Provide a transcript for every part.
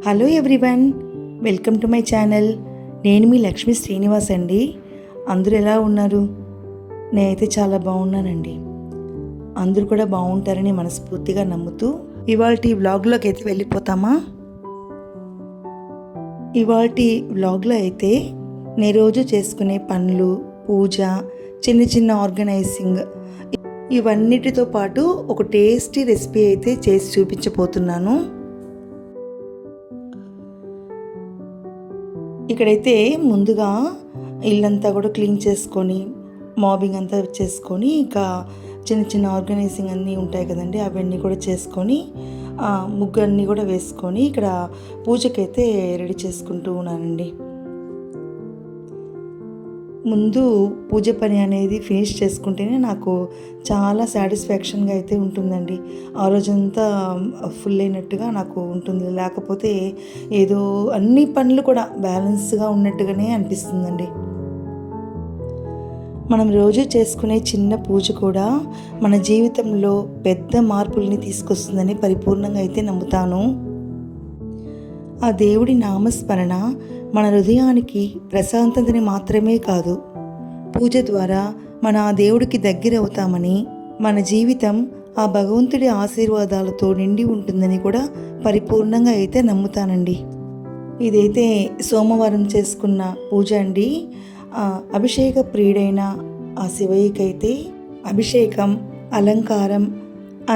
Hello everyone, welcome to my channel. నేను మీ లక్ష్మీ శ్రీనివాస్ అండి. అందరూ ఎలా ఉన్నారు? నేనైతే చాలా బాగున్నానండి. అందరూ కూడా బాగుంటారని మనస్ఫూర్తిగా నమ్ముతూ ఇవాల్టి వ్లాగ్లోకి అయితే వెళ్ళిపోతామా? ఇవాల్టి వ్లాగ్లో అయితే నేను రోజు చేసుకునే పనులు, పూజ, చిన్న చిన్న ఆర్గనైజింగ్ ఇవన్నిటితో పాటు ఒక టేస్టీ రెసిపీ అయితే చేసి చూపించబోతున్నాను. ఇక్కడైతే ముందుగా ఇల్లంతా కూడా క్లీన్ చేసుకొని మాబింగ్ అంతా చేసుకొని ఇంకా చిన్న చిన్న ఆర్గనైజింగ్ అన్నీ ఉంటాయి కదండి, అవన్నీ కూడా చేసుకొని ముగ్గు అన్నీ కూడా వేసుకొని ఇక్కడ పూజకైతే రెడీ చేసుకుంటూ ఉన్నానండి. ముందు పూజ పని అనేది ఫినిష్ చేసుకుంటేనే నాకు చాలా సాటిస్ఫాక్షన్గా అయితే ఉంటుందండి. ఆ రోజంతా ఫుల్ అయినట్టుగా నాకు ఉంటుంది. లేకపోతే ఏదో అన్ని పనులు కూడా బ్యాలెన్స్గా ఉన్నట్టుగానే అనిపిస్తుందండి. మనం రోజు చేసుకునే చిన్న పూజ కూడా మన జీవితంలో పెద్ద మార్పుల్ని తీసుకొస్తుందని పరిపూర్ణంగా అయితే నమ్ముతాను. ఆ దేవుడి నామస్మరణ మన హృదయానికి ప్రశాంతతని మాత్రమే కాదు, పూజ ద్వారా మన ఆ దేవుడికి దగ్గర అవుతామని, మన జీవితం ఆ భగవంతుడి ఆశీర్వాదాలతో నిండి ఉంటుందని కూడా పరిపూర్ణంగా అయితే నమ్ముతానండి. ఇదైతే సోమవారం చేసుకున్న పూజ అండి. అభిషేక ప్రియుడైన ఆ శివయ్యకైతే అభిషేకం, అలంకారం,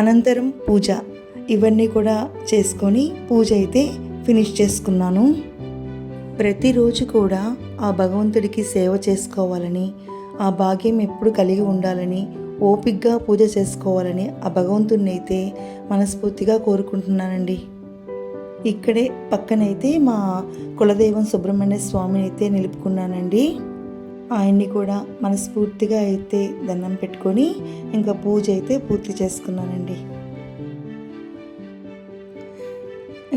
అనంతరం పూజ ఇవన్నీ కూడా చేసుకొని పూజ అయితే ఫినిష్ చేసుకున్నాను. ప్రతిరోజు కూడా ఆ భగవంతుడికి సేవ చేసుకోవాలని, ఆ భాగ్యం ఎప్పుడు కలిగి ఉండాలని, ఓపిగ్గా పూజ చేసుకోవాలని ఆ భగవంతుడిని అయితే మనస్ఫూర్తిగా కోరుకుంటున్నానండి. ఇక్కడే పక్కనైతే మా కులదైవం సుబ్రహ్మణ్య స్వామిని అయితే నిలుపుకున్నానండి. ఆయన్ని కూడా మనస్ఫూర్తిగా అయితే దండం పెట్టుకొని ఇంకా పూజ అయితే పూర్తి చేసుకున్నానండి.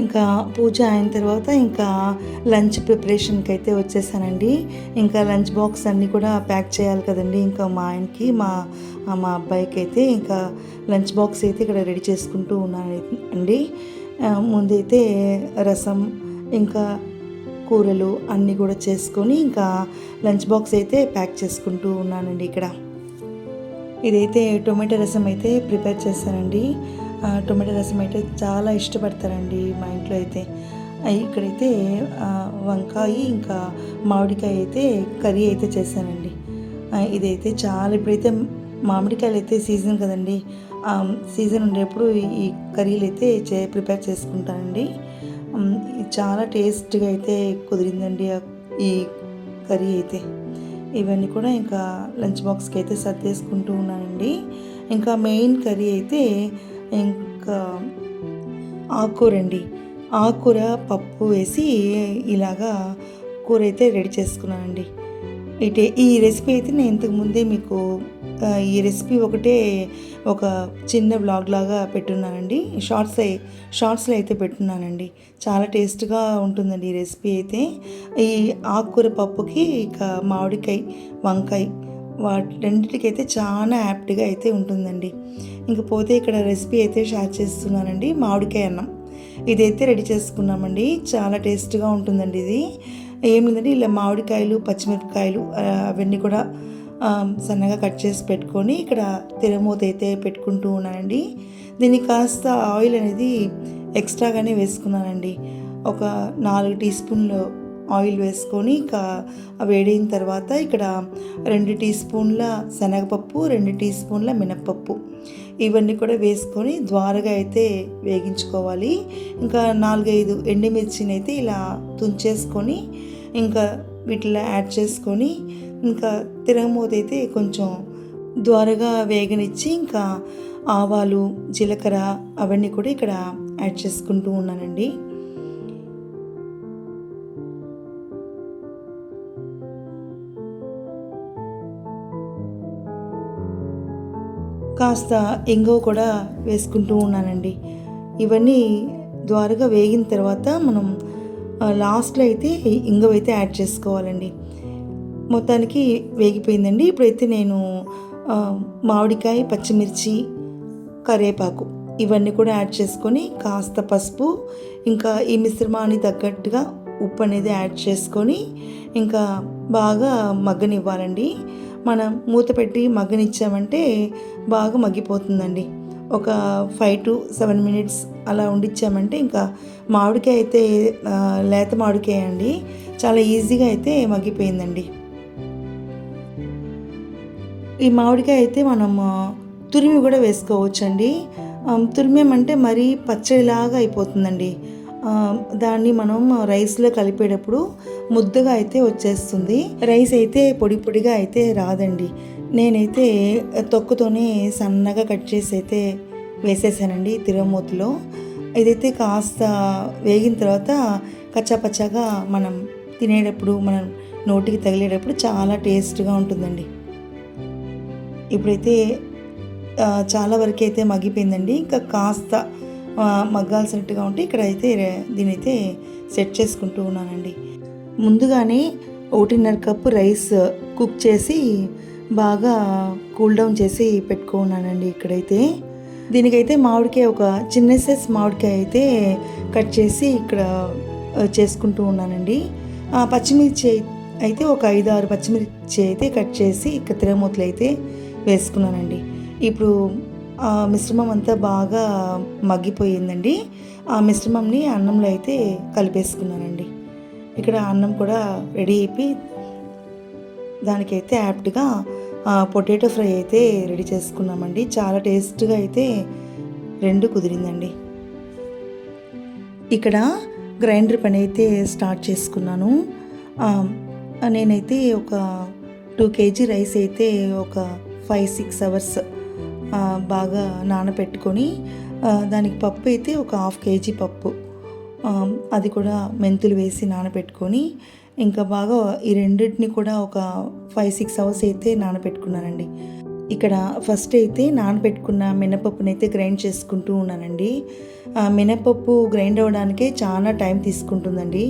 ఇంకా పూజ అయిన తర్వాత ఇంకా లంచ్ ప్రిపరేషన్కి అయితే వచ్చేసానండి. ఇంకా లంచ్ బాక్స్ అన్నీ కూడా ప్యాక్ చేయాలి కదండి. ఇంకా మా ఆయనకి మా అబ్బాయికి అయితే ఇంకా లంచ్ బాక్స్ అయితే ఇక్కడ రెడీ చేసుకుంటూ ఉన్నాను అండి. ముందైతే రసం ఇంకా కూరలు అన్నీ కూడా చేసుకొని ఇంకా లంచ్ బాక్స్ అయితే ప్యాక్ చేసుకుంటూ ఉన్నానండి. ఇక్కడ ఇదైతే టొమాటో రసం అయితే ప్రిపేర్ చేశానండి. టొమాటో రసం అయితే చాలా ఇష్టపడతారండి మా ఇంట్లో అయితే. ఇక్కడైతే వంకాయ ఇంకా మామిడికాయ అయితే కర్రీ అయితే చేశానండి. ఇదైతే చాలా, ఇప్పుడైతే మామిడికాయలు అయితే సీజన్ కదండి, సీజన్ ఉండేప్పుడు ఈ కర్రీలు అయితే ప్రిపేర్ చేసుకుంటానండి. చాలా టేస్ట్గా అయితే కుదిరిందండి ఈ కర్రీ అయితే. ఇవన్నీ కూడా ఇంకా లంచ్ బాక్స్కి అయితే సర్దేసుకుంటూ ఉన్నానండి. ఇంకా మెయిన్ కర్రీ అయితే ఇంకా ఆకుకూర అండి. ఆకుకూర పప్పు వేసి ఇలాగా కూర అయితే రెడీ చేసుకున్నానండి. ఈ రెసిపీ అయితే నేను ఇంతకుముందే మీకు ఈ రెసిపీ ఒకటే ఒక చిన్న వ్లాగ్ లాగా పెట్టున్నానండి. షార్ట్స్లో అయితే పెట్టున్నానండి. చాలా టేస్ట్గా ఉంటుందండి ఈ రెసిపీ అయితే. ఈ ఆకుకూర పప్పుకి ఇక మామిడికాయ, వంకాయ వాటి రెండింటికైతే చాలా యాప్ట్గా అయితే ఉంటుందండి. ఇంకపోతే ఇక్కడ రెసిపీ అయితే షేర్ చేస్తున్నానండి. మామిడికాయ అన్నం ఇదైతే రెడీ చేసుకున్నామండి. చాలా టేస్ట్గా ఉంటుందండి. ఇది ఏం లేదండి, ఇలా మామిడికాయలు, పచ్చిమిరపకాయలు అవన్నీ కూడా సన్నగా కట్ చేసి పెట్టుకొని ఇక్కడ తిరమూత అయితే పెట్టుకుంటూ ఉన్నానండి. దీనికి కాస్త ఆయిల్ అనేది ఎక్స్ట్రాగానే వేసుకున్నానండి. ఒక 4 టీ స్పూన్లు ఆయిల్ వేసుకొని ఇంకా వేడైన తర్వాత ఇక్కడ 2 టీ స్పూన్ల శనగపప్పు, 2 టీ స్పూన్ల మినప్పప్పు ఇవన్నీ కూడా వేసుకొని ద్వారగా అయితే వేగించుకోవాలి. ఇంకా 4-5 ఎండుమిర్చిని అయితే ఇలా తుంచేసుకొని ఇంకా వీటిలో యాడ్ చేసుకొని ఇంకా తిరగమూత అయితే కొంచెం ద్వారగా వేగనిచ్చి ఇంకా ఆవాలు, జీలకర్ర అవన్నీ కూడా ఇక్కడ యాడ్ చేసుకుంటూ ఉన్నానండి. కాస్త ఇంగువ కూడా వేసుకుంటూ ఉన్నానండి. ఇవన్నీ ద్వారగా వేగిన తర్వాత మనం లాస్ట్లో అయితే ఇంగువ అయితే యాడ్ చేసుకోవాలండి. మొత్తానికి వేగిపోయిందండి. ఇప్పుడైతే నేను మామిడికాయ, పచ్చిమిర్చి, కరివేపాకు ఇవన్నీ కూడా యాడ్ చేసుకొని కాస్త పసుపు, ఇంకా ఈ మిశ్రమానికి తగ్గట్టుగా ఉప్పు అనేది యాడ్ చేసుకొని ఇంకా బాగా మగ్గనివ్వాలండి. మనం మూత పెట్టి మగ్గనిచ్చామంటే బాగా మగ్గిపోతుందండి. ఒక 5 to 7 మినిట్స్ అలా ఉండిచ్చామంటే ఇంకా మామిడికాయ అయితే లేత మామిడికాయ అండి, చాలా ఈజీగా అయితే మగ్గిపోయిందండి. ఈ మామిడికాయ అయితే మనం తురిమి కూడా వేసుకోవచ్చండి. తురిమేమంటే మరీ పచ్చడిలాగా అయిపోతుందండి. దాన్ని మనం రైస్లో కలిపేటప్పుడు ముద్దగా అయితే వచ్చేస్తుంది. రైస్ అయితే పొడి పొడిగా అయితే రాదండి. నేనైతే తొక్కుతోనే సన్నగా కట్ చేసి అయితే వేసేసానండి తిరగమూతలో. ఇదైతే కాస్త వేగిన తర్వాత కచ్చాపచ్చాగా మనం తినేటప్పుడు, మనం నోటికి తగిలేటప్పుడు చాలా టేస్ట్గా ఉంటుందండి. ఇప్పుడైతే చాలా వరకు అయితే మగ్గిపోయిందండి. ఇంకా కాస్త మగ్గాల్సినట్టుగా ఉంటే ఇక్కడైతే దీనైతే సెట్ చేసుకుంటూ ఉన్నానండి. ముందుగానే 1.5 కప్పు రైస్ కుక్ చేసి బాగా కూల్ డౌన్ చేసి పెట్టుకున్నానండి. ఇక్కడైతే దీనికైతే మామిడికాయ, ఒక చిన్న సైజ్ మామిడికాయ అయితే కట్ చేసి ఇక్కడ చేసుకుంటూ ఉన్నానండి. పచ్చిమిర్చి అయితే ఒక 5-6 పచ్చిమిర్చి అయితే కట్ చేసి ఇక్కడ తిరగమూతలు అయితే వేసుకున్నానండి. ఇప్పుడు ఆ మిశ్రమం అంతా బాగా మగ్గిపోయిందండి. ఆ మిశ్రమంని అన్నంలో అయితే కలిపేసుకున్నానండి. ఇక్కడ అన్నం కూడా రెడీ అయిపోయి దానికైతే యాప్ట్గా పొటాటో ఫ్రై అయితే రెడీ చేసుకున్నామండి. చాలా టేస్ట్గా అయితే రెండు కుదిరిందండి. ఇక్కడ గ్రైండర్ పని అయితే స్టార్ట్ చేసుకున్నాను. నేనైతే ఒక 2 kg రైస్ అయితే ఒక 5-6 అవర్స్ బాగా నానబెట్టుకొని, దానికి పప్పు అయితే ఒక 1/2 kg పప్పు, అది కూడా మెంతులు వేసి నానబెట్టుకొని, ఇంకా బాగా ఈ రెండింటిని కూడా ఒక 5-6 అవర్స్ అయితే నానబెట్టుకున్నానండి. ఇక్కడ ఫస్ట్ అయితే నానబెట్టుకున్న మినపప్పుని అయితే గ్రైండ్ చేసుకుంటూ ఉన్నానండి. మినపప్పు గ్రైండ్ అవ్వడానికే చాలా టైం తీసుకుంటుందండి.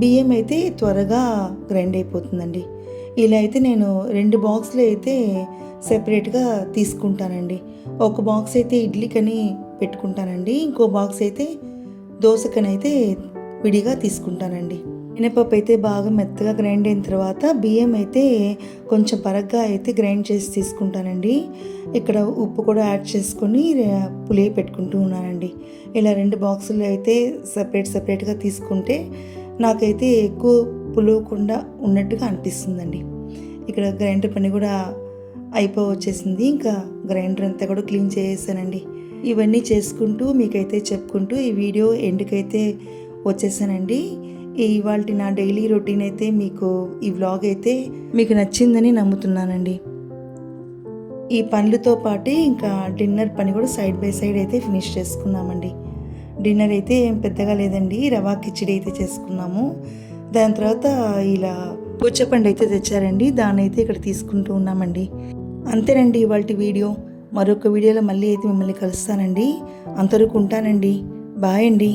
బియ్యం అయితే త్వరగా గ్రైండ్ అయిపోతుందండి. ఇలా అయితే నేను 2 బాక్సులు అయితే సెపరేట్గా తీసుకుంటానండి. ఒక బాక్స్ అయితే ఇడ్లీకని పెట్టుకుంటానండి, ఇంకో బాక్స్ అయితే దోశకని అయితే విడిగా తీసుకుంటానండి. మినపప్పు అయితే బాగా మెత్తగా గ్రైండ్ అయిన తర్వాత బియ్యం అయితే కొంచెం పరగ్గా అయితే గ్రైండ్ చేసి తీసుకుంటానండి. ఇక్కడ ఉప్పు కూడా యాడ్ చేసుకొని పులి పెట్టుకుంటూ ఉన్నానండి. ఇలా 2 బాక్సులు అయితే సపరేట్గా తీసుకుంటే నాకైతే ఎక్కువ పులువకుండా ఉన్నట్టుగా అనిపిస్తుందండి. ఇక్కడ గ్రైండర్ పని కూడా వచ్చేసింది. ఇంకా గ్రైండర్ అంతా కూడా క్లీన్ చేసేసానండి. ఇవన్నీ చేసుకుంటూ మీకైతే చెప్పుకుంటూ ఈ వీడియో ఎండ్కైతే వచ్చేసానండి. ఇవాళ నా డైలీ రొటీన్ అయితే మీకు ఈ వ్లాగ్ అయితే మీకు నచ్చిందని నమ్ముతున్నానండి. ఈ పనులతో పాటు ఇంకా డిన్నర్ పని కూడా సైడ్ బై సైడ్ అయితే ఫినిష్ చేసుకున్నామండి. డిన్నర్ అయితే ఏం పెద్దగా లేదండి, రవా కిచిడి అయితే చేసుకున్నాము. దాని తర్వాత ఇలా పుచ్చపండు అయితే తెచ్చారండి, దాన్ని అయితే ఇక్కడ తీసుకుంటూ ఉన్నామండి. అంతేనండి ఇవాళ వీడియో. మరొక వీడియోలో మళ్ళీ అయితే మిమ్మల్ని కలుస్తానండి. అంతవరకు ఉంటానండి. బాయ్ అండి.